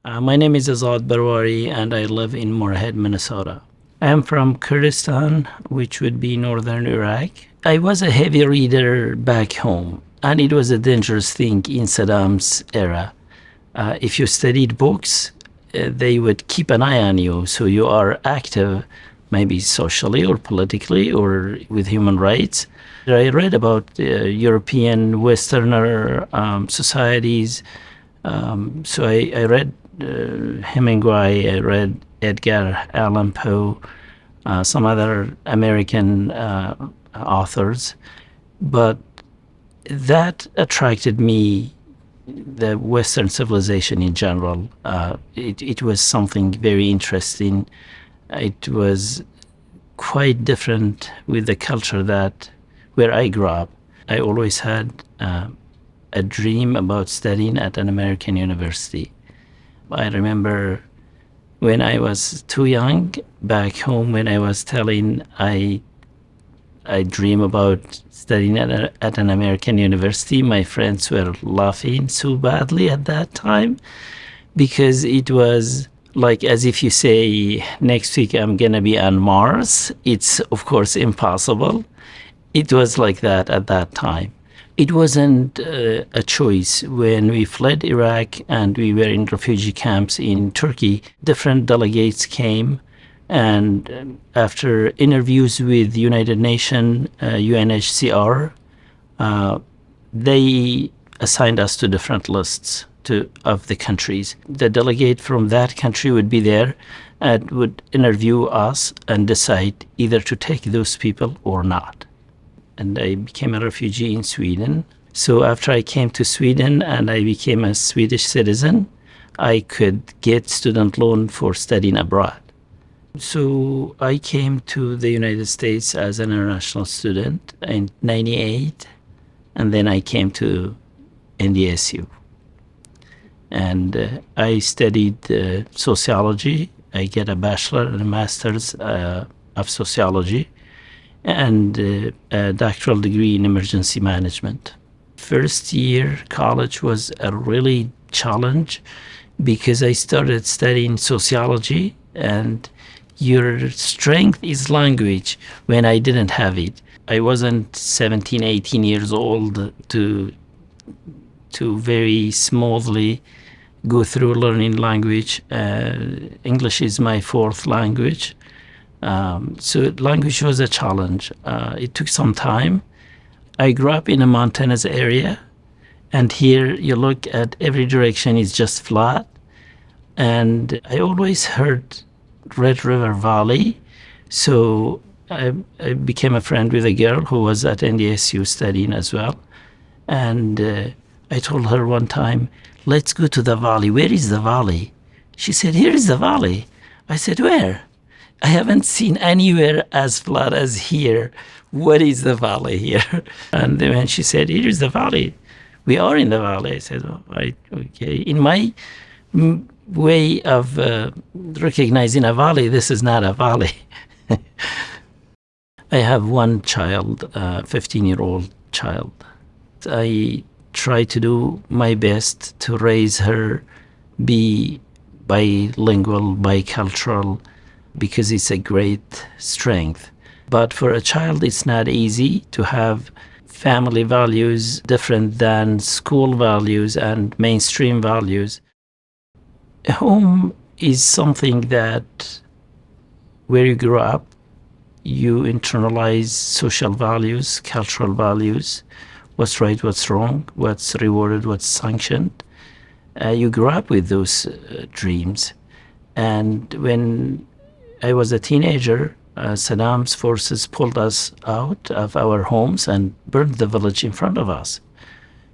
My name is Azad Barwari, and I live in Moorhead, Minnesota. I am from Kurdistan, which would be northern Iraq. I was a heavy reader back home, and it was a dangerous thing in Saddam's era. If you studied books, they would keep an eye on you, so you are active, maybe socially or politically or with human rights. I read about European Westerner societies. So I read Hemingway, I read Edgar Allan Poe, some other American authors. But that attracted me, the Western civilization in general. It was something very interesting. It was quite different with the culture that where I grew up. I always had a dream about studying at an American university. I remember when I was too young, back home, when I was telling I dream about studying at an American university, my friends were laughing so badly at that time because it was like as if you say, next week I'm going to be on Mars. It's, of course, impossible. It was like that at that time. It wasn't a choice. When we fled Iraq and we were in refugee camps in Turkey, different delegates came, and after interviews with United Nations, UNHCR, they assigned us to different lists of the countries. The delegate from that country would be there and would interview us and decide either to take those people or not. And I became a refugee in Sweden. So after I came to Sweden and I became a Swedish citizen, I could get student loan for studying abroad. So I came to the United States as an international student in '98, and then I came to NDSU. And I studied sociology. I get a bachelor and a master's of sociology, and a doctoral degree in emergency management. First year college was a really challenge because I started studying sociology, and your strength is language when I didn't have it. I wasn't 17, 18 years old to very smoothly go through learning language. English is my fourth language. So language was a challenge. It took some time. I grew up in a mountainous area, and here you look at every direction is just flat. And I always heard Red River Valley. So I became a friend with a girl who was at NDSU studying as well. And I told her one time, let's go to the valley. Where is the valley? She said, here is the valley. I said, where? I haven't seen anywhere as flat as here. What is the valley here? And then when she said, here is the valley. We are in the valley. I said, oh, right, okay. In my way of recognizing a valley, this is not a valley. I have one child, a 15-year-old child. I try to do my best to raise her, be bilingual, bicultural, because it's a great strength. But for a child, it's not easy to have family values different than school values and mainstream values. Home is something that where you grow up, you internalize social values, cultural values, what's right, what's wrong, what's rewarded, what's sanctioned. You grow up with those dreams. And when I was a teenager, Saddam's forces pulled us out of our homes and burned the village in front of us.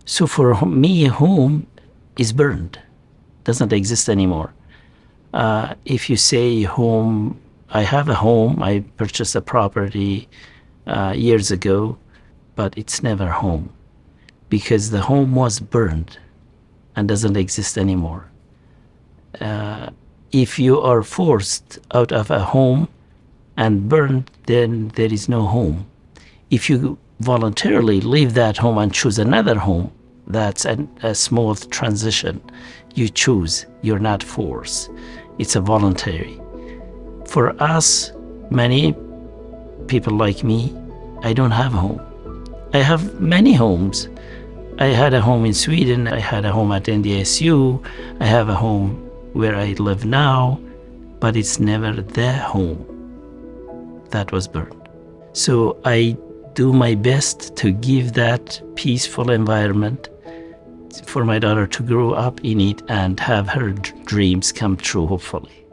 So for me, home is burned, doesn't exist anymore. If you say home, I have a home, I purchased a property years ago, but it's never home because the home was burned and doesn't exist anymore. If you are forced out of a home and burned, then there is no home. If you voluntarily leave that home and choose another home, That's a smooth transition. You choose, you're not forced. It's a voluntary. For us, many people like me, I don't have a home. I have many homes. I had a home in Sweden, I had a home at NDSU, I have a home where I live now, but it's never the home that was burned. So I do my best to give that peaceful environment for my daughter to grow up in it and have her dreams come true, hopefully.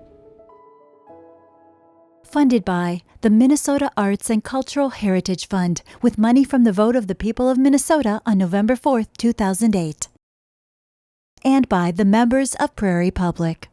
Funded by the Minnesota Arts and Cultural Heritage Fund, with money from the vote of the people of Minnesota on November 4, 2008. And by the members of Prairie Public.